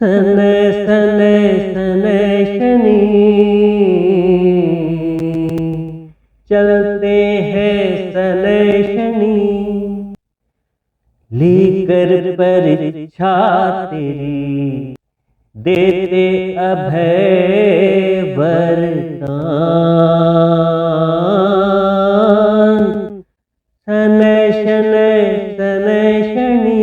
सने सने सने शनि चलते हैं सने शनि, लेकर परीक्षा तेरी देते अभय वरदान। सने शने सने शनि।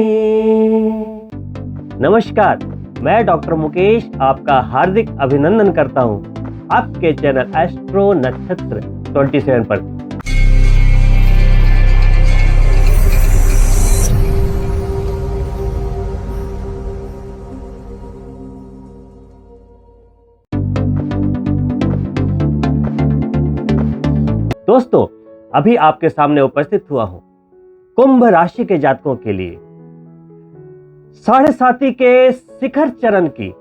नमस्कार, मैं डॉक्टर मुकेश आपका हार्दिक अभिनंदन करता हूं आपके चैनल एस्ट्रो नक्षत्र 27 पर। दोस्तों, अभी आपके सामने उपस्थित हुआ हूं कुंभ राशि के जातकों के लिए 7.5 के शिखर चरण की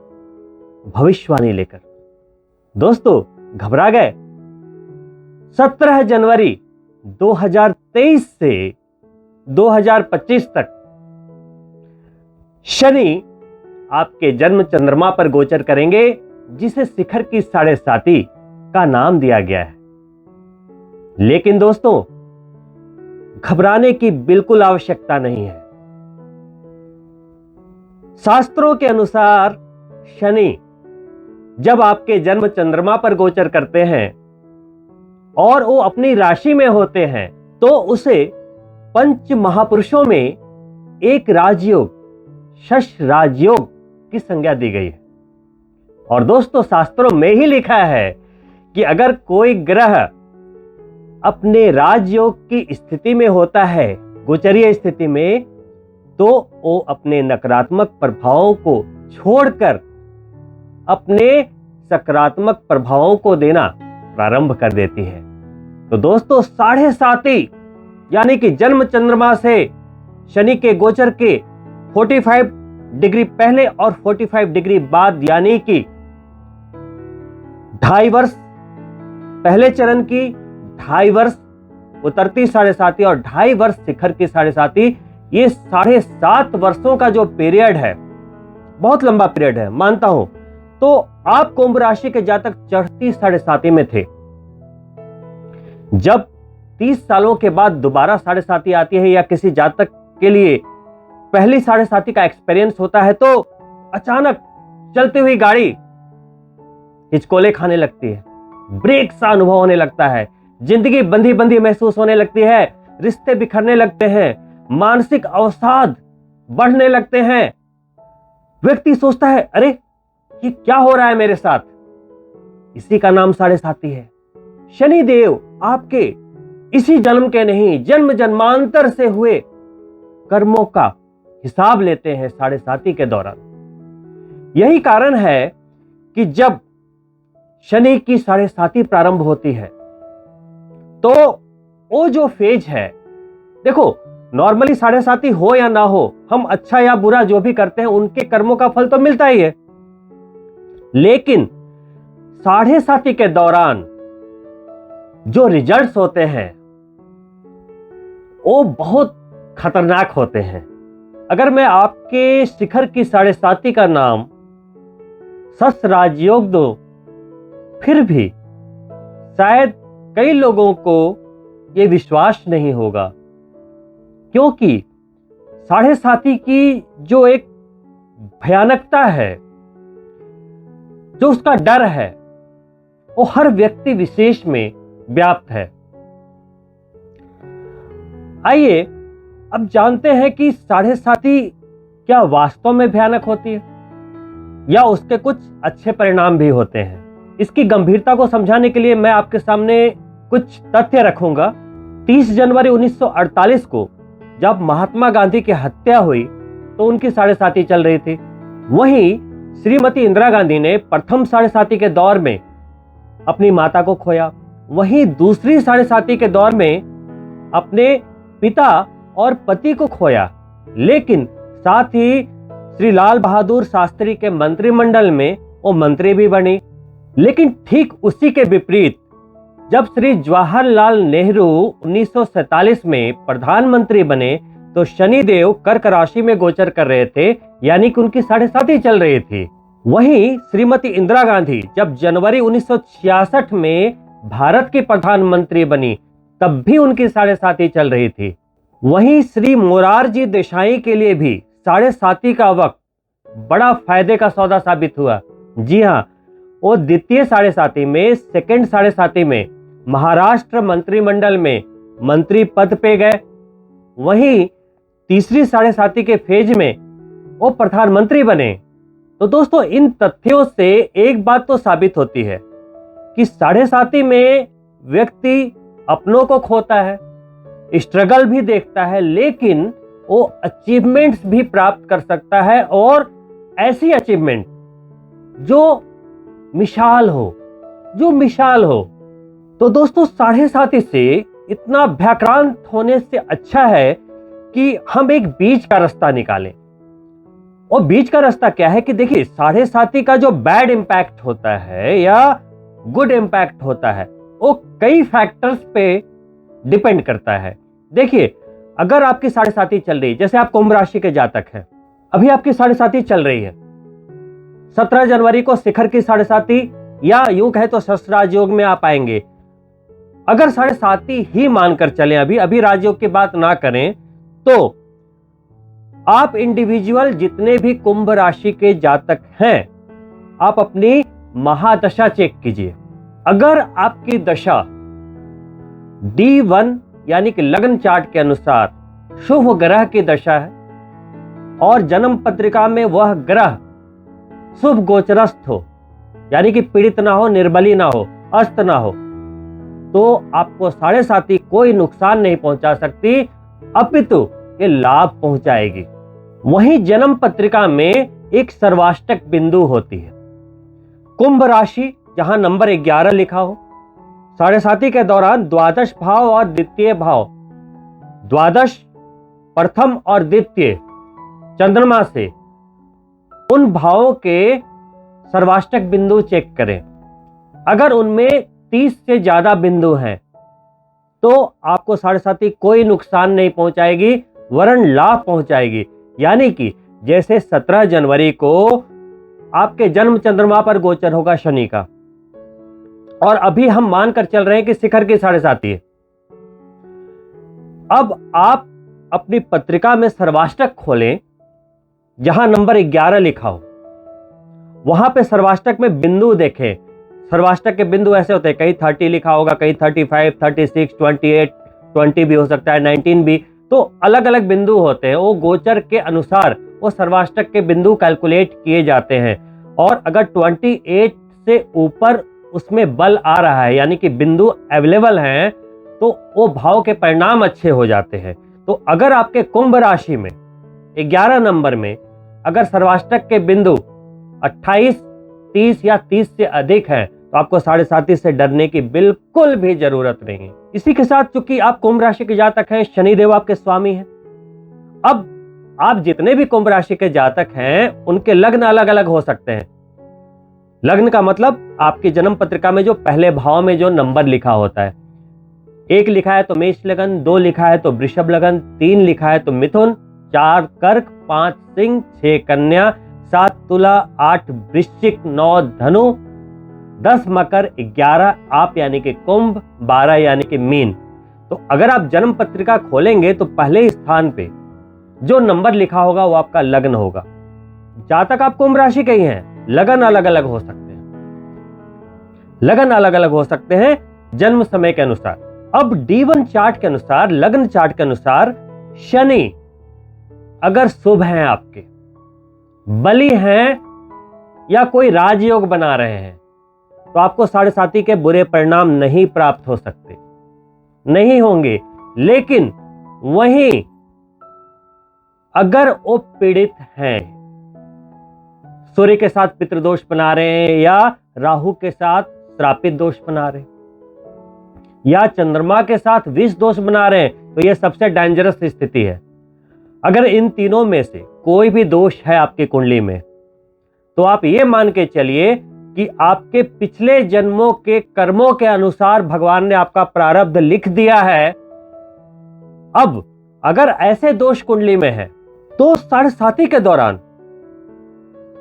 भविष्यवाणी लेकर। दोस्तों, घबरा गए? 17 जनवरी 2023 से 2025 तक शनि आपके जन्म चंद्रमा पर गोचर करेंगे, जिसे शिखर की 7.5 का नाम दिया गया है। लेकिन दोस्तों, घबराने की बिल्कुल आवश्यकता नहीं है। शास्त्रों के अनुसार शनि जब आपके जन्म चंद्रमा पर गोचर करते हैं और वो अपनी राशि में होते हैं, तो उसे पंच महापुरुषों में एक राजयोग, शश राजयोग की संज्ञा दी गई है। और दोस्तों, शास्त्रों में ही लिखा है कि अगर कोई ग्रह अपने राजयोग की स्थिति में होता है, गोचरीय स्थिति में, तो वो अपने नकारात्मक प्रभावों को छोड़कर अपने सकारात्मक प्रभावों को देना प्रारंभ कर देती है। तो दोस्तों, 7.5 यानी कि जन्म चंद्रमा से शनि के गोचर के 45 डिग्री पहले और 45 डिग्री बाद, यानी कि 2.5 वर्ष पहले चरण की, 2.5 वर्ष उतरती 7.5 और 2.5 वर्ष शिखर की 7.5, ये 7.5 वर्षों का जो पीरियड है, बहुत लंबा पीरियड है, मानता हूं। तो आप कुंभ राशि के जातक चढ़ती 7.5 में थे। जब 30 सालों के बाद दोबारा 7.5 आती है, या किसी जातक के लिए पहली 7.5 का एक्सपीरियंस होता है, तो अचानक चलती हुई गाड़ी हिचकोले खाने लगती है, ब्रेक सा अनुभव होने लगता है, जिंदगी बंधी बंधी महसूस होने लगती है, रिश्ते बिखरने लगते हैं, मानसिक अवसाद बढ़ने लगते हैं। व्यक्ति सोचता है, अरे ये क्या हो रहा है मेरे साथ? इसी का नाम 7.5 है। शनि देव आपके इसी जन्म के नहीं, जन्म जन्मांतर से हुए कर्मों का हिसाब लेते हैं 7.5 के दौरान। यही कारण है कि जब शनि की 7.5 प्रारंभ होती है, तो वो जो फेज है, देखो, नॉर्मली 7.5 हो या ना हो, हम अच्छा या बुरा जो भी करते हैं, उनके कर्मों का फल तो मिलता ही है। लेकिन 7.5 के दौरान जो रिजल्ट्स होते हैं, वो बहुत खतरनाक होते हैं। अगर मैं आपके शिखर की 7.5 का नाम शश राजयोग दूं, फिर भी शायद कई लोगों को यह विश्वास नहीं होगा, क्योंकि 7.5 की जो एक भयानकता है, जो उसका डर है, वो हर व्यक्ति विशेष में व्याप्त है। आइए अब जानते हैं कि 7.5 क्या वास्तव में भयानक होती है, या उसके कुछ अच्छे परिणाम भी होते हैं। इसकी गंभीरता को समझाने के लिए मैं आपके सामने कुछ तथ्य रखूंगा। 30 जनवरी 1948 को जब महात्मा गांधी की हत्या हुई, तो उनकी 7.5 चल रही थी। वहीं श्रीमती इंदिरा गांधी ने प्रथम 7.5 के दौर में अपनी माता को खोया। वहीं दूसरी 7.5 के दौर में अपने पिता और पति को खोया। लेकिन साथ ही श्री लाल बहादुर शास्त्री के मंत्रिमंडल में वो मंत्री भी बनी। लेकिन ठीक उसी के विपरीत जब श्री जवाहरलाल नेहरू 1947 में प्रधानमंत्री बने, तो शनिदेव कर्क राशि में गोचर कर रहे थे, यानी कि उनकी 7.5 चल रही थी। वहीं श्रीमती इंदिरा गांधी जब जनवरी 1966 में भारत की प्रधानमंत्री बनी, तब भी उनकी 7.5 चल रही थी। वहीं श्री मोरारजी देसाई के लिए भी 7.5 का वक्त बड़ा फायदे का सौदा साबित हुआ। जी हाँ, वो द्वितीय 7.5 में, सेकंड 7.5 में महाराष्ट्र मंत्रिमंडल में मंत्री पद पे गए। वहीं तीसरी 7.5 के फेज में वो प्रधानमंत्री बने। तो दोस्तों, इन तथ्यों से एक बात तो साबित होती है कि 7.5 में व्यक्ति अपनों को खोता है, स्ट्रगल भी देखता है, लेकिन वो अचीवमेंट्स भी प्राप्त कर सकता है, और ऐसी अचीवमेंट जो मिसाल हो। तो दोस्तों, 7.5 से इतना भ्रांत होने से अच्छा है कि हम एक बीच का रास्ता निकालें। और बीच का रास्ता क्या है कि देखिए, 7.5 का जो बैड इंपैक्ट होता है या गुड इंपैक्ट होता है, वो कई फैक्टर्स पे डिपेंड करता है। देखिए, अगर आपकी 7.5 चल रही है, जैसे आप कुंभ राशि के जातक हैं, अभी आपकी 7.5 चल रही है, 17 जनवरी को शिखर की 7.5, या यूं कहे तो शस्त्र राजयोग में आप आएंगे। अगर 7.5 ही मानकर चलें, अभी राजयोग की बात ना करें, तो आप इंडिविजुअल जितने भी कुंभ राशि के जातक हैं, आप अपनी महादशा चेक कीजिए। अगर आपकी दशा D1 यानी कि लग्न चार्ट के अनुसार शुभ ग्रह की दशा है, और जन्म पत्रिका में वह ग्रह शुभ गोचरस्थ हो, यानी कि पीड़ित ना हो, निर्बली ना हो, अस्त ना हो, तो आपको 7.5 कोई नुकसान नहीं पहुंचा सकती, अपितु ये लाभ पहुंचाएगी। वहीं जन्म पत्रिका में एक सर्वाष्टक बिंदु होती है। कुंभ राशि जहां नंबर 11 लिखा हो, 7.5 के दौरान द्वादश भाव और द्वितीय भाव, द्वादश प्रथम और द्वितीय चंद्रमा से उन भावों के सर्वाष्टक बिंदु चेक करें। अगर उनमें 30 से ज्यादा बिंदु हैं, तो आपको 7.5 कोई नुकसान नहीं पहुंचाएगी, वरन लाभ पहुंचाएगी। यानी कि जैसे 17 जनवरी को आपके जन्म चंद्रमा पर गोचर होगा शनि का, और अभी हम मानकर चल रहे हैं कि शिखर की 7.5 है। अब आप अपनी पत्रिका में सर्वाष्टक खोलें, जहां नंबर 11 लिखा हो, वहां पे सर्वाष्टक में बिंदु देखें। सर्वाष्टक के बिंदु ऐसे होते हैं, कहीं 30 लिखा होगा, कहीं 35, 36, 28, 20 भी हो सकता है, 19 भी, तो अलग अलग बिंदु होते हैं। वो गोचर के अनुसार वो सर्वाष्टक के बिंदु कैलकुलेट किए जाते हैं, और अगर 28 से ऊपर उसमें बल आ रहा है, यानी कि बिंदु अवेलेबल हैं, तो वो भाव के परिणाम अच्छे हो जाते हैं। तो अगर आपके कुंभ राशि में 11 नंबर में अगर सर्वाष्टक के बिंदु 28, 30 या 30 से अधिक हैं, तो आपको 7.5 से डरने की बिल्कुल भी जरूरत नहीं है। इसी के साथ, चूंकि आप कुंभ राशि के जातक हैं, शनिदेव आपके स्वामी हैं। अब आप जितने भी कुंभ राशि के जातक हैं, उनके लग्न अलग अलग हो सकते हैं। लग्न का मतलब आपकी जन्म पत्रिका में जो पहले भाव में जो नंबर लिखा होता है, 1 लिखा है तो मेष लगन, 2 लिखा है तो वृषभ लगन, 3 लिखा है तो मिथुन, 4 कर्क, 5 सिंह, 6 कन्या, 7 तुला, 8 वृश्चिक, 9 धनु, 10 मकर, 11 आप यानी कि कुंभ, 12 यानी कि मीन। तो अगर आप जन्म पत्रिका खोलेंगे तो पहले स्थान पे जो नंबर लिखा होगा वो आपका लग्न होगा। जातक आप कुंभ राशि के ही हैं, लगन अलग अलग हो सकते हैं, लगन अलग अलग हो सकते हैं जन्म समय के अनुसार। अब D1 चार्ट के अनुसार, लग्न चार्ट के अनुसार, शनि अगर शुभ हैं, आपके बली हैं, या कोई राजयोग बना रहे हैं, तो आपको 7.5 के बुरे परिणाम नहीं प्राप्त हो सकते, नहीं होंगे। लेकिन वहीं अगर वो पीड़ित हैं, सूर्य के साथ पितृदोष बना रहे हैं, या राहु के साथ श्रापित दोष बना रहे हैं, या चंद्रमा के साथ विष दोष बना रहे हैं, तो यह सबसे डेंजरस स्थिति है। अगर इन तीनों में से कोई भी दोष है आपकी कुंडली में, तो आप ये मान के चलिए कि आपके पिछले जन्मों के कर्मों के अनुसार भगवान ने आपका प्रारब्ध लिख दिया है। अब अगर ऐसे दोष कुंडली में है तो साढ़े साथी के दौरान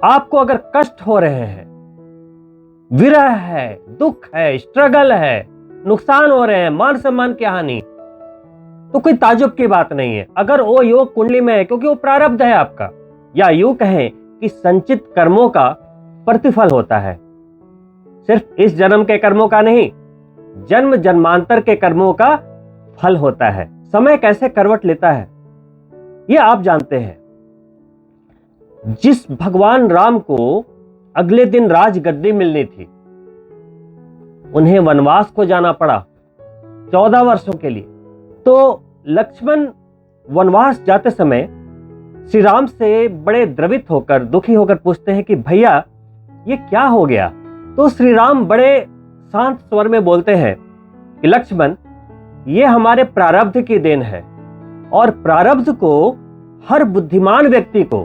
आपको अगर कष्ट हो रहे हैं, विरह है, दुख है, स्ट्रगल है, नुकसान हो रहे हैं, मान सम्मान की हानि, तो कोई ताजुब की बात नहीं है अगर वो योग कुंडली में है, क्योंकि वो प्रारब्ध है आपका, या यूं कहें कि संचित कर्मों का प्रतिफल होता है। सिर्फ इस जन्म के कर्मों का नहीं, जन्म जन्मांतर के कर्मों का फल होता है। समय कैसे करवट लेता है ये आप जानते हैं। जिस भगवान राम को अगले दिन राजगद्दी मिलनी थी, उन्हें वनवास को जाना पड़ा 14 वर्षों के लिए। तो लक्ष्मण वनवास जाते समय श्री राम से बड़े द्रवित होकर, दुखी होकर पूछते हैं कि भैया ये क्या हो गया। तो श्री राम बड़े शांत स्वर में बोलते हैं कि लक्ष्मण, ये हमारे प्रारब्ध की देन है, और प्रारब्ध को हर बुद्धिमान व्यक्ति को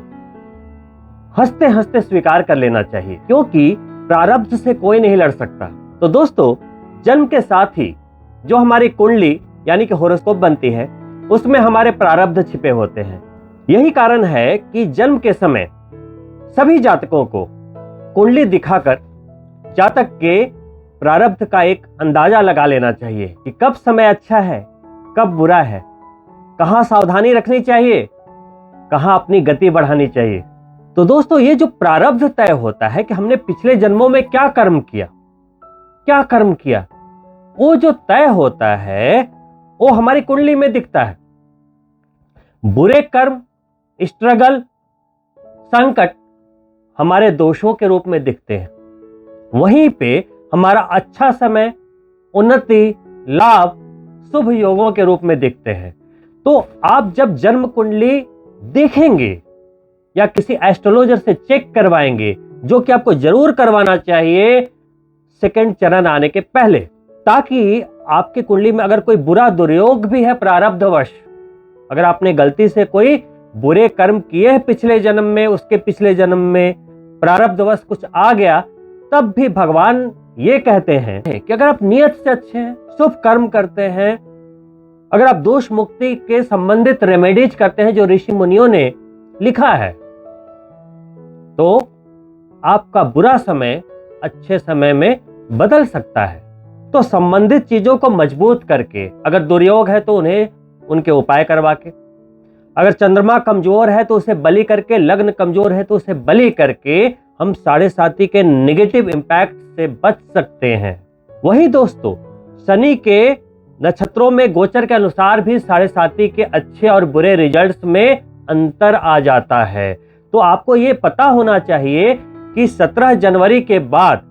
हंसते हंसते स्वीकार कर लेना चाहिए, क्योंकि प्रारब्ध से कोई नहीं लड़ सकता। तो दोस्तों, जन्म के साथ ही जो हमारी कुंडली यानी कि होरोस्कोप बनती है, उसमें हमारे प्रारब्ध छिपे होते हैं। यही कारण है कि जन्म के समय सभी जातकों को कुंडली दिखाकर जातक के प्रारब्ध का एक अंदाजा लगा लेना चाहिए कि कब समय अच्छा है, कब बुरा है, कहां सावधानी रखनी चाहिए, कहां अपनी गति बढ़ानी चाहिए। तो दोस्तों, ये जो प्रारब्ध तय होता है कि हमने पिछले जन्मों में क्या कर्म किया, वो जो तय होता है वो हमारी कुंडली में दिखता है। बुरे कर्म, स्ट्रगल, संकट हमारे दोषों के रूप में दिखते हैं। वहीं पे हमारा अच्छा समय, उन्नति, लाभ, शुभ योगों के रूप में दिखते हैं। तो आप जब जन्म कुंडली देखेंगे या किसी एस्ट्रोलॉजर से चेक करवाएंगे, जो कि आपको जरूर करवाना चाहिए सेकंड चरण आने के पहले, ताकि आपकी कुंडली में अगर कोई बुरा दुर्योग भी है प्रारब्धवश, अगर आपने गलती से कोई बुरे कर्म किए हैं पिछले जन्म में, उसके पिछले जन्म में प्रारब्धवश कुछ आ गया, तब भी भगवान ये कहते हैं कि अगर आप नियत से अच्छे हैं, शुभ कर्म करते हैं, अगर आप दोष मुक्ति के संबंधित रेमेडीज करते हैं जो ऋषि मुनियों ने लिखा है, तो आपका बुरा समय अच्छे समय में बदल सकता है। तो संबंधित चीजों को मजबूत करके, अगर दुर्योग है तो उन्हें उनके उपाय करवा के, अगर चंद्रमा कमजोर है तो उसे बलि करके, लग्न कमजोर है तो उसे बलि करके हम साढ़े साथी के नेगेटिव इंपैक्ट से बच सकते हैं। वही दोस्तों, शनि के नक्षत्रों में गोचर के अनुसार भी साढ़े साथी के अच्छे और बुरे रिजल्ट्स में अंतर आ जाता है। तो आपको ये पता होना चाहिए कि 17 जनवरी के बाद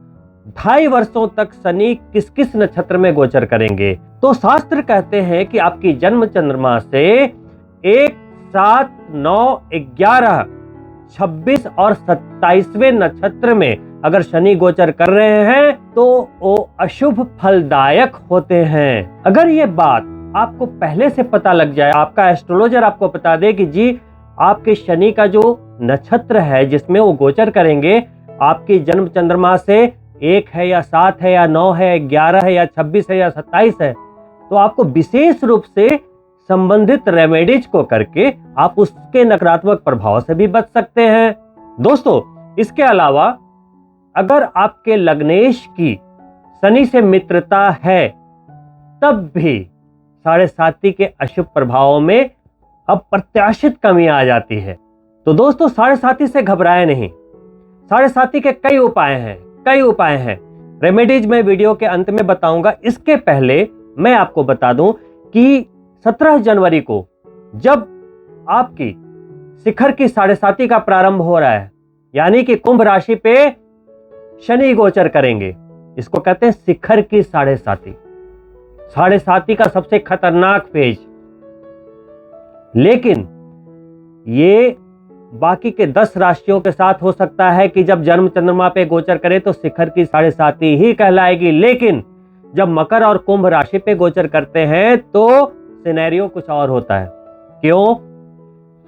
2.5 वर्षों तक शनि किस किस नक्षत्र में गोचर करेंगे। तो शास्त्र कहते हैं कि आपकी जन्म चंद्रमा से 1, 7, 9, 11, 26 और 27वें नक्षत्र में अगर शनि गोचर कर रहे हैं तो वो अशुभ फलदायक होते हैं। अगर ये बात आपको पहले से पता लग जाए, आपका एस्ट्रोलॉजर आपको बता दे कि जी आपके शनि का जो नक्षत्र है जिसमें वो गोचर करेंगे, आपकी जन्म चंद्रमा से 1 है या 7 है या 9 है, 11 है या 26 है या 27 है, तो आपको विशेष रूप से संबंधित रेमेडीज को करके आप उसके नकारात्मक प्रभाव से भी बच सकते हैं। दोस्तों, इसके अलावा अगर आपके लग्नेश की शनि से मित्रता है, तब भी साढ़े साथी के अशुभ प्रभावों में अप्रत्याशित कमी आ जाती है। तो दोस्तों, साढ़े साथी से घबराए नहीं। साढ़े साथी के कई उपाय हैं। रेमेडीज मैं वीडियो के अंत में बताऊंगा। इसके पहले मैं आपको बता दूं कि 17 जनवरी को जब आपकी शिखर की साढ़े साथी का प्रारंभ हो रहा है, यानी कि कुंभ राशि पे शनि गोचर करेंगे, इसको कहते हैं शिखर की साढ़े साथी। साढ़े साथी का सबसे खतरनाक फेज। लेकिन ये बाकी के 10 राशियों के साथ हो सकता है कि जब जन्म चंद्रमा पे गोचर करे तो शिखर की साढ़े साथी ही कहलाएगी। लेकिन जब मकर और कुंभ राशि पे गोचर करते हैं तो सिनेरियो कुछ और होता है। क्यों?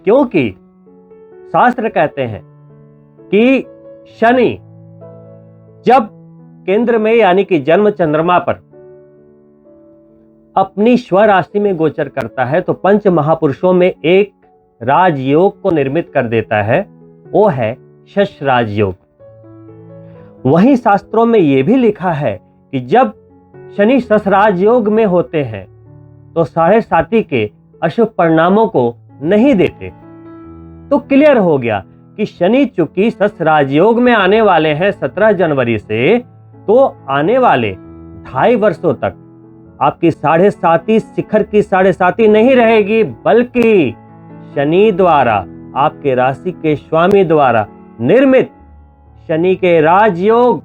क्योंकि शास्त्र कहते हैं कि शनि जब केंद्र में यानी कि जन्म चंद्रमा पर अपनी स्वराशि में गोचर करता है तो पंच महापुरुषों में एक राजयोग को निर्मित कर देता है, वो है शश राजयोग। वहीं शास्त्रों में यह भी लिखा है कि जब शनि शश राजयोग में होते हैं तो 7.5 के अशुभ परिणामों को नहीं देते। तो क्लियर हो गया कि शनि चूंकि शश राजयोग में आने वाले हैं 17 जनवरी से, तो आने वाले 2.5 वर्षों तक आपकी 7.5 शिखर की 7.5 नहीं रहेगी, बल्कि शनि द्वारा, आपके राशि के स्वामी द्वारा निर्मित शनि के राजयोग,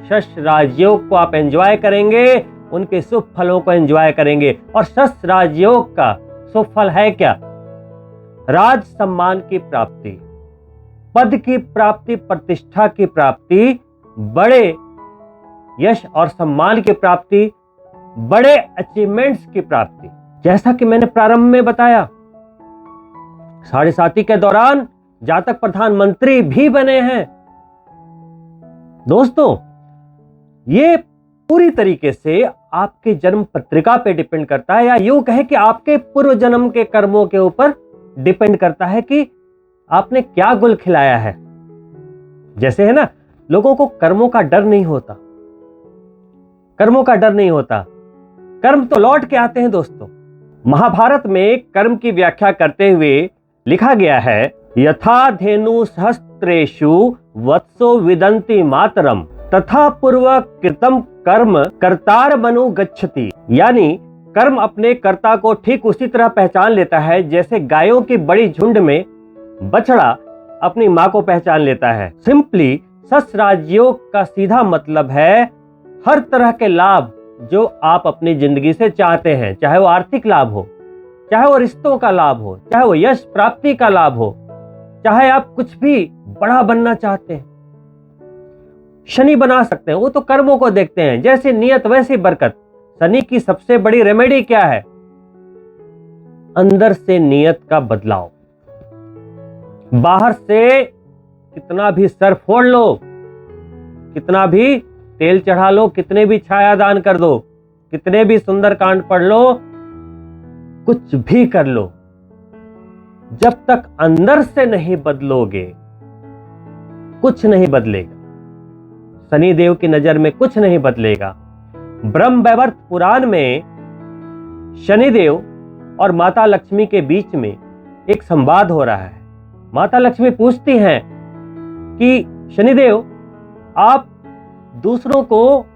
शश राजयोग को आप एंजॉय करेंगे, उनके शुभ फलों को एंजॉय करेंगे। और शश राजयोग का शुभ फल है क्या? राज सम्मान की प्राप्ति, पद की प्राप्ति, प्रतिष्ठा की प्राप्ति, बड़े यश और सम्मान की प्राप्ति, बड़े अचीवमेंट्स की प्राप्ति। जैसा कि मैंने प्रारंभ में बताया, 7.5 के दौरान जातक प्रधानमंत्री भी बने हैं। दोस्तों, ये पूरी तरीके से आपके जन्म पत्रिका पे डिपेंड करता है, या यूं कहे कि आपके पूर्व जन्म के कर्मों के ऊपर डिपेंड करता है कि आपने क्या गुल खिलाया है। जैसे है ना, लोगों को कर्मों का डर नहीं होता, कर्मों का डर नहीं होता, कर्म तो लौट के आते हैं। दोस्तों, महाभारत में कर्म की व्याख्या करते हुए लिखा गया है, यथा धेनु सहस्त्रेषु वत्सो विदन्ति मातरम तथा पूर्व कृतम कर्म कर्तार मनु गच्छति। यानी कर्म अपने कर्ता को ठीक उसी तरह पहचान लेता है जैसे गायों की बड़ी झुंड में बछड़ा अपनी मां को पहचान लेता है। सिंपली शश राजयोग का सीधा मतलब है हर तरह के लाभ जो आप अपनी जिंदगी से चाहते हैं, चाहे वो आर्थिक लाभ हो, चाहे वो रिश्तों का लाभ हो, चाहे वो यश प्राप्ति का लाभ हो, चाहे आप कुछ भी बड़ा बनना चाहते हैं, शनि बना सकते हैं। वो तो कर्मों को देखते हैं, जैसी नियत वैसी बरकत। शनि की सबसे बड़ी रेमेडी क्या है? अंदर से नियत का बदलाव। बाहर से कितना भी सर फोड़ लो, कितना भी तेल चढ़ा लो, कितने भी छाया दान कर दो, कितने भी सुंदर कांड पढ़ लो, कुछ भी कर लो, जब तक अंदर से नहीं बदलोगे कुछ नहीं बदलेगा। शनिदेव की नजर में कुछ नहीं बदलेगा। ब्रह्म वैवर्त पुराण में शनिदेव और माता लक्ष्मी के बीच में एक संवाद हो रहा है। माता लक्ष्मी पूछती हैं कि शनिदेव, आप दूसरों को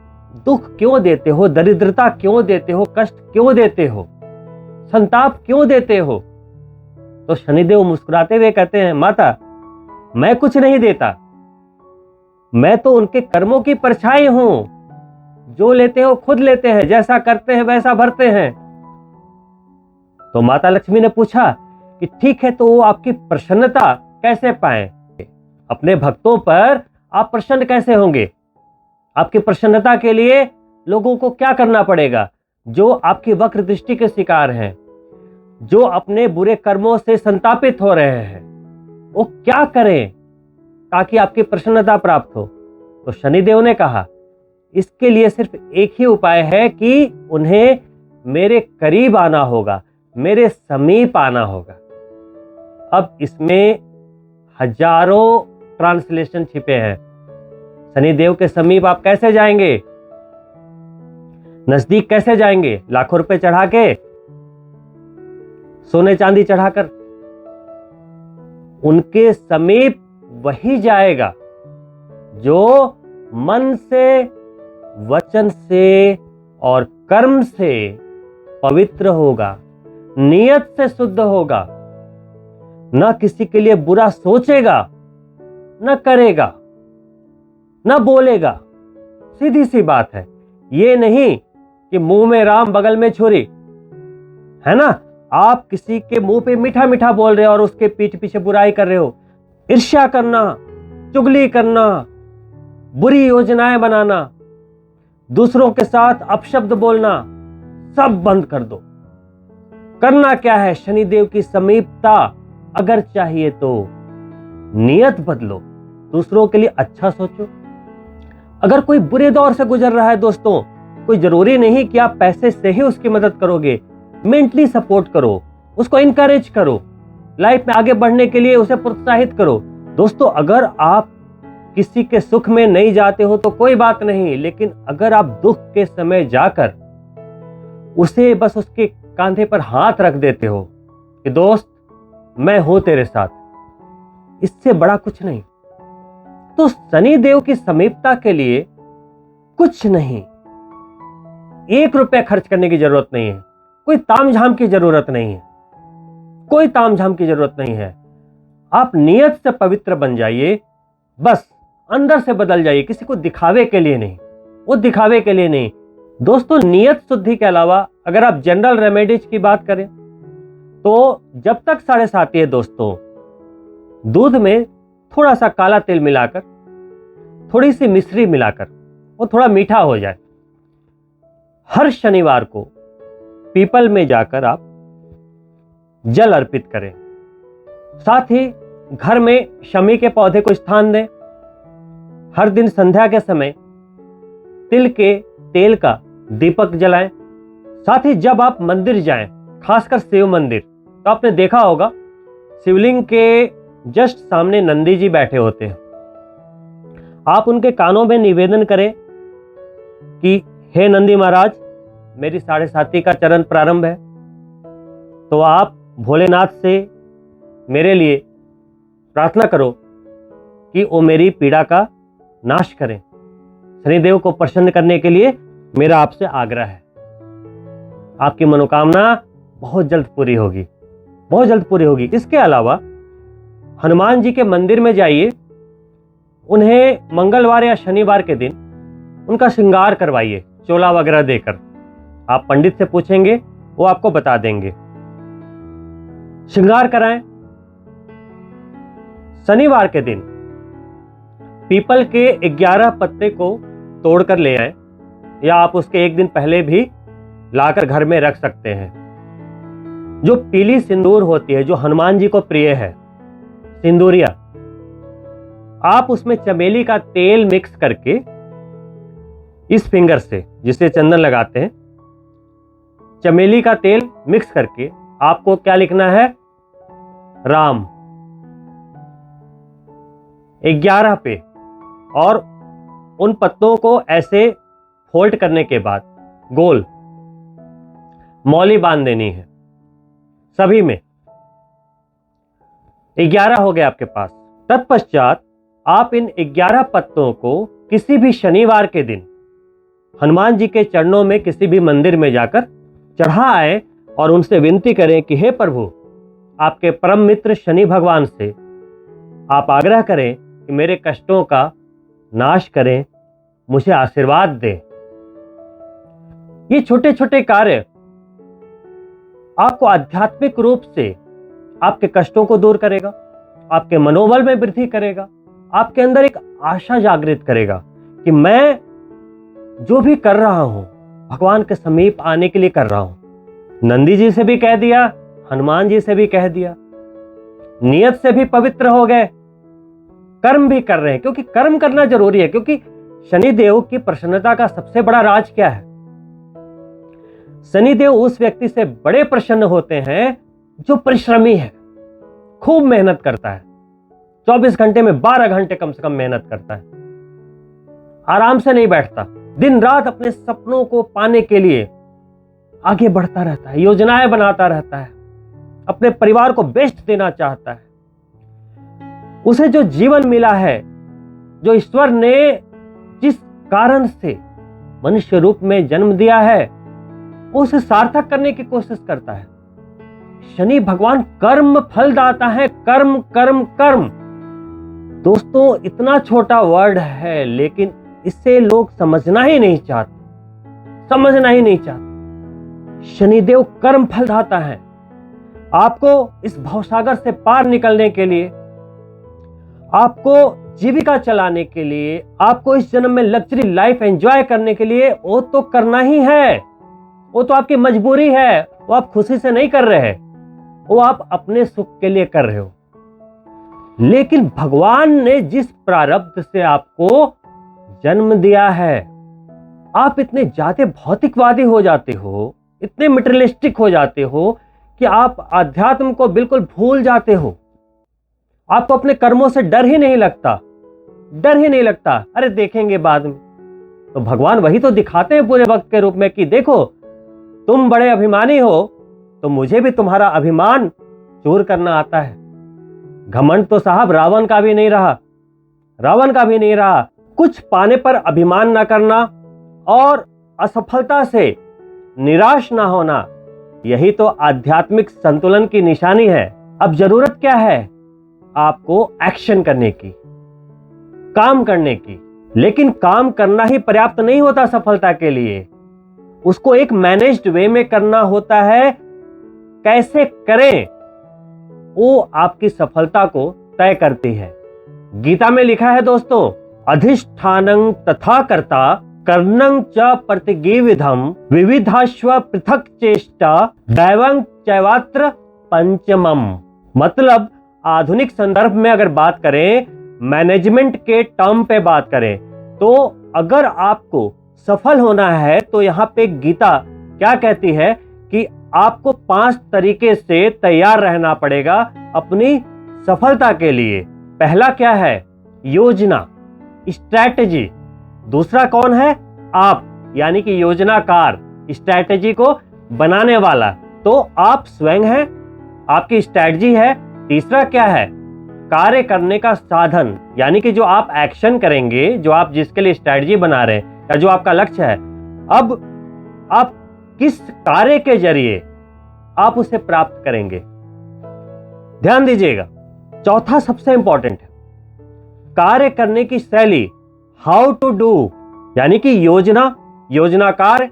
दुख क्यों देते हो, दरिद्रता क्यों देते हो, कष्ट क्यों देते हो, संताप क्यों देते हो? तो शनिदेव मुस्कुराते हुए कहते हैं, माता, मैं कुछ नहीं देता, मैं तो उनके कर्मों की परछाई हूं। जो लेते हो खुद लेते हैं, जैसा करते हैं वैसा भरते हैं। तो माता लक्ष्मी ने पूछा कि ठीक है, तो वो आपकी प्रसन्नता कैसे पाएं? अपने भक्तों पर आप प्रसन्न कैसे होंगे? आपकी प्रसन्नता के लिए लोगों को क्या करना पड़ेगा? जो आपकी वक्र दृष्टि के शिकार हैं, जो अपने बुरे कर्मों से संतापित हो रहे हैं, वो क्या करें ताकि आपकी प्रसन्नता प्राप्त हो? तो शनिदेव ने कहा, इसके लिए सिर्फ एक ही उपाय है कि उन्हें मेरे करीब आना होगा, मेरे समीप आना होगा। अब इसमें हजारों ट्रांसलेशन छिपे हैं। शनिदेव के समीप आप कैसे जाएंगे? नजदीक कैसे जाएंगे? लाखों रुपए चढ़ा के, सोने चांदी चढ़ाकर? उनके समीप वही जाएगा जो मन से, वचन से और कर्म से पवित्र होगा, नियत से शुद्ध होगा, न किसी के लिए बुरा सोचेगा, न करेगा, न बोलेगा। सीधी सी बात है। ये नहीं कि मुंह में राम बगल में छुरी, है ना? आप किसी के मुंह पे मीठा मीठा बोल रहे हो और उसके पीठ पीछे बुराई कर रहे हो। ईर्ष्या करना, चुगली करना, बुरी योजनाएं बनाना, दूसरों के साथ अपशब्द बोलना, सब बंद कर दो। करना क्या है? शनिदेव की समीपता अगर चाहिए तो नियत बदलो, दूसरों के लिए अच्छा सोचो। अगर कोई बुरे दौर से गुजर रहा है दोस्तों, कोई जरूरी नहीं कि आप पैसे से ही उसकी मदद करोगे, मेंटली सपोर्ट करो, उसको इनकरेज करो, लाइफ में आगे बढ़ने के लिए उसे प्रोत्साहित करो। दोस्तों, अगर आप किसी के सुख में नहीं जाते हो तो कोई बात नहीं, लेकिन अगर आप दुख के समय जाकर उसे बस उसके कांधे पर हाथ रख देते हो कि दोस्त मैं हूं तेरे साथ, इससे बड़ा कुछ नहीं। तो शनिदेव की समीपता के लिए कुछ नहीं, 1 रुपया खर्च करने की जरूरत नहीं है, कोई तामझाम की जरूरत नहीं है, कोई तामझाम की जरूरत नहीं है। आप नियत से पवित्र बन जाइए, बस अंदर से बदल जाइए, किसी को दिखावे के लिए नहीं, वो दिखावे के लिए नहीं। दोस्तों, नियत शुद्धि के अलावा अगर आप जनरल रेमेडीज की बात करें तो जब तक 7:30 है दोस्तों, दूध में थोड़ा सा काला तेल मिलाकर, थोड़ी सी मिश्री मिलाकर, वो थोड़ा मीठा हो जाए, हर शनिवार को पीपल में जाकर आप जल अर्पित करें। साथ ही घर में शमी के पौधे को स्थान दें। हर दिन संध्या के समय तिल के तेल का दीपक जलाएं। साथ ही जब आप मंदिर जाएं, खासकर शिव मंदिर, तो आपने देखा होगा शिवलिंग के जस्ट सामने नंदी जी बैठे होते हैं। आप उनके कानों में निवेदन करें कि हे नंदी महाराज, मेरी 7:30 का चरण प्रारंभ है, तो आप भोलेनाथ से मेरे लिए प्रार्थना करो कि वो मेरी पीड़ा का नाश करें। शनिदेव को प्रसन्न करने के लिए मेरा आपसे आग्रह है। आपकी मनोकामना बहुत जल्द पूरी होगी, बहुत जल्द पूरी होगी। इसके अलावा हनुमान जी के मंदिर में जाइए, उन्हें मंगलवार या शनिवार के दिन उनका श्रृंगार करवाइए, चोला वगैरह देकर। आप पंडित से पूछेंगे, वो आपको बता देंगे। श्रृंगार कराएं। शनिवार के दिन पीपल के 11 पत्ते को तोड़कर ले आए, या आप उसके एक दिन पहले भी लाकर घर में रख सकते हैं। जो पीली सिंदूर होती है, जो हनुमान जी को प्रिय है, सिंदूरिया, आप उसमें चमेली का तेल मिक्स करके इस फिंगर से, जिसे चंदन लगाते हैं, चमेली का तेल मिक्स करके आपको क्या लिखना है? राम 11 पे, और उन पत्तों को ऐसे फोल्ड करने के बाद गोल मौली बांध देनी है सभी में। 11 हो गए आपके पास। तत्पश्चात आप इन 11 पत्तों को किसी भी शनिवार के दिन हनुमान जी के चरणों में किसी भी मंदिर में जाकर चढ़ा आए और उनसे विनती करें कि हे प्रभु, आपके परम मित्र शनि भगवान से आप आग्रह करें कि मेरे कष्टों का नाश करें, मुझे आशीर्वाद दें। ये छोटे छोटे कार्य आपको आध्यात्मिक रूप से आपके कष्टों को दूर करेगा, आपके मनोबल में वृद्धि करेगा, आपके अंदर एक आशा जागृत करेगा कि मैं जो भी कर रहा हूं भगवान के समीप आने के लिए कर रहा हूं। नंदी जी से भी कह दिया, हनुमान जी से भी कह दिया, नियत से भी पवित्र हो गए, कर्म भी कर रहे हैं, क्योंकि कर्म करना जरूरी है। क्योंकि शनिदेव की प्रसन्नता का सबसे बड़ा राज क्या है? शनिदेव उस व्यक्ति से बड़े प्रसन्न होते हैं जो परिश्रमी है, खूब मेहनत करता है, 24 घंटे में 12 घंटे कम से कम मेहनत करता है, आराम से नहीं बैठता, दिन रात अपने सपनों को पाने के लिए आगे बढ़ता रहता है, योजनाएं बनाता रहता है, अपने परिवार को बेस्ट देना चाहता है। उसे जो जीवन मिला है, जो ईश्वर ने जिस कारण से मनुष्य रूप में जन्म दिया है, उसे सार्थक करने की कोशिश करता है। शनि भगवान कर्म फलदाता है, कर्म कर्म कर्म। दोस्तों, इतना छोटा वर्ड है, लेकिन इसे लोग समझना ही नहीं चाहते, समझना ही नहीं चाहते। शनिदेव कर्म फलदाता है। आपको इस भवसागर से पार निकलने के लिए, आपको जीविका चलाने के लिए, आपको इस जन्म में लग्जरी लाइफ एंजॉय करने के लिए वो तो करना ही है, वो तो आपकी मजबूरी है, वो आप खुशी से नहीं कर रहे, वो आप अपने सुख के लिए कर रहे हो। लेकिन भगवान ने जिस प्रारब्ध से आपको जन्म दिया है, आप इतने ज्यादा भौतिकवादी हो जाते हो, इतने मटेरियलिस्टिक हो जाते हो कि आप आध्यात्म को बिल्कुल भूल जाते हो। आपको अपने कर्मों से डर ही नहीं लगता, डर ही नहीं लगता। अरे देखेंगे बाद में। तो भगवान वही तो दिखाते हैं पूरे वक्त के रूप में कि देखो तुम बड़े अभिमानी हो तो मुझे भी तुम्हारा अभिमान चूर करना आता है। घमंड तो साहब रावण का भी नहीं रहा, रावण का भी नहीं रहा। कुछ पाने पर अभिमान न करना और असफलता से निराश ना होना, यही तो आध्यात्मिक संतुलन की निशानी है। अब जरूरत क्या है? आपको एक्शन करने की, काम करने की। लेकिन काम करना ही पर्याप्त नहीं होता सफलता के लिए, उसको एक मैनेज्ड वे में करना होता है। कैसे करें वो आपकी सफलता को तय करती है। गीता में लिखा है दोस्तों, अधिष्ठानं तथा कर्ता कर्णं च प्रतिगिविधम विविधाश्व पृथक चेष्टा दैवं चैवात्र पंचमम। मतलब आधुनिक संदर्भ में अगर बात करें, मैनेजमेंट के टर्म पे बात करें, तो अगर आपको सफल होना है तो यहाँ पे गीता क्या कहती है कि आपको 5 तरीके से तैयार रहना पड़ेगा अपनी सफलता के लिए। पहला क्या है? योजना, स्ट्रैटेजी। दूसरा कौन है? आप, यानी कि योजनाकार, स्ट्रैटेजी को बनाने वाला तो आप स्वयं हैं, आपकी स्ट्रैटेजी है। तीसरा क्या है? कार्य करने का साधन, यानी कि जो आप एक्शन करेंगे, जो आप जिसके लिए स्ट्रैटेजी बना रहे हैं या जो आपका लक्ष्य है, अब आप किस कार्य के जरिए आप उसे प्राप्त करेंगे। ध्यान दीजिएगा। चौथा सबसे इंपॉर्टेंट है कार्य करने की शैली, हाउ टू डू, यानी कि योजना, योजनाकार,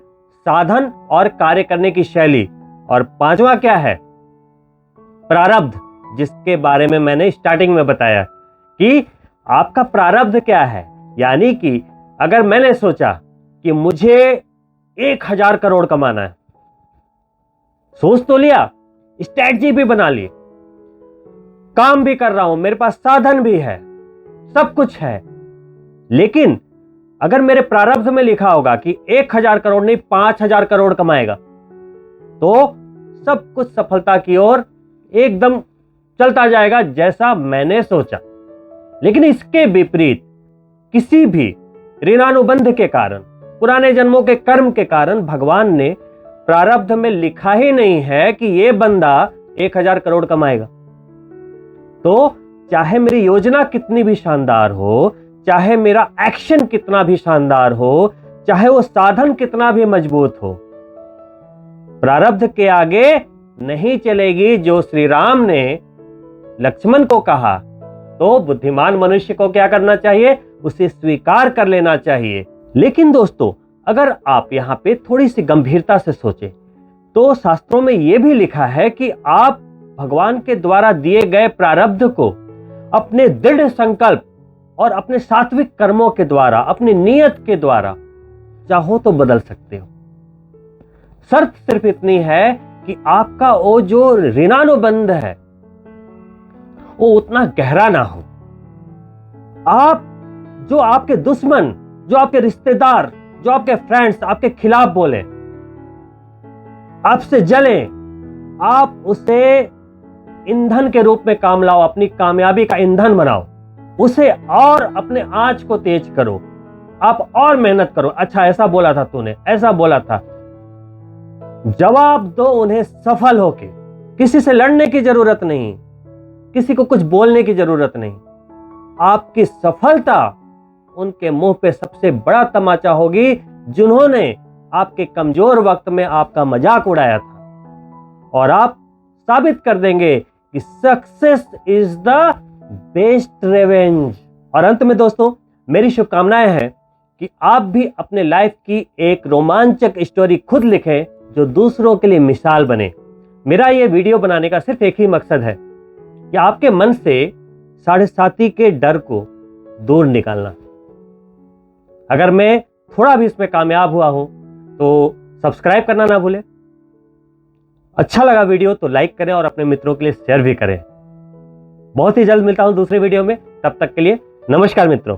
साधन और कार्य करने की शैली। और पांचवा क्या है? प्रारब्ध, जिसके बारे में मैंने स्टार्टिंग में बताया कि आपका प्रारब्ध क्या है। यानी कि अगर मैंने सोचा कि मुझे 1000 करोड़ कमाना है, सोच तो लिया, स्ट्रैटेजी भी बना ली, काम भी कर रहा हूं, मेरे पास साधन भी है, सब कुछ है, लेकिन अगर मेरे प्रारब्ध में लिखा होगा कि 1000 करोड़ नहीं 5000 करोड़ कमाएगा, तो सब कुछ सफलता की ओर एकदम चलता जाएगा जैसा मैंने सोचा। लेकिन इसके विपरीत किसी भी ऋणानुबंध के कारण, पुराने जन्मों के कर्म के कारण भगवान ने प्रारब्ध में लिखा ही नहीं है कि यह बंदा 1000 करोड़ कमाएगा। तो चाहे मेरी योजना कितनी भी शानदार हो, चाहे मेरा एक्शन कितना भी शानदार हो, चाहे वो साधन कितना भी मजबूत हो, प्रारब्ध के आगे नहीं चलेगी। जो श्री राम ने लक्ष्मण को कहा, तो बुद्धिमान मनुष्य को क्या करना चाहिए? उसे स्वीकार कर लेना चाहिए। लेकिन दोस्तों, अगर आप यहां पे थोड़ी सी गंभीरता से सोचें, तो शास्त्रों में यह भी लिखा है कि आप भगवान के द्वारा दिए गए प्रारब्ध को अपने दृढ़ संकल्प और अपने सात्विक कर्मों के द्वारा, अपनी नियत के द्वारा चाहो तो बदल सकते हो। शर्त सिर्फ इतनी है कि आपका वो जो ऋणानुबंध है वो उतना गहरा ना हो। आप जो आपके दुश्मन, जो आपके रिश्तेदार, जो आपके फ्रेंड्स आपके खिलाफ बोले, आपसे जले, आप उसे ईंधन के रूप में काम लाओ, अपनी कामयाबी का ईंधन बनाओ, उसे और अपने आंच को तेज करो, आप और मेहनत करो। अच्छा ऐसा बोला था तूने, ऐसा बोला था, जवाब दो उन्हें सफल होके। किसी से लड़ने की जरूरत नहीं, किसी को कुछ बोलने की जरूरत नहीं। आपकी सफलता उनके मुंह पे सबसे बड़ा तमाचा होगी जिन्होंने आपके कमजोर वक्त में आपका मजाक उड़ाया था, और आप साबित कर देंगे कि success is the best revenge. और अंत में दोस्तों, मेरी शुभकामनाएं हैं कि आप भी अपने लाइफ की एक रोमांचक स्टोरी खुद लिखें जो दूसरों के लिए मिसाल बने। मेरा ये वीडियो बनाने का सिर्फ एक ही मकसद है कि आपके मन से 7.5 के डर को दूर निकालना। अगर मैं थोड़ा भी इसमें कामयाब हुआ हूं तो सब्सक्राइब करना ना भूलें। अच्छा लगा वीडियो तो लाइक करें और अपने मित्रों के लिए शेयर भी करें। बहुत ही जल्द मिलता हूं दूसरे वीडियो में, तब तक के लिए नमस्कार मित्रों।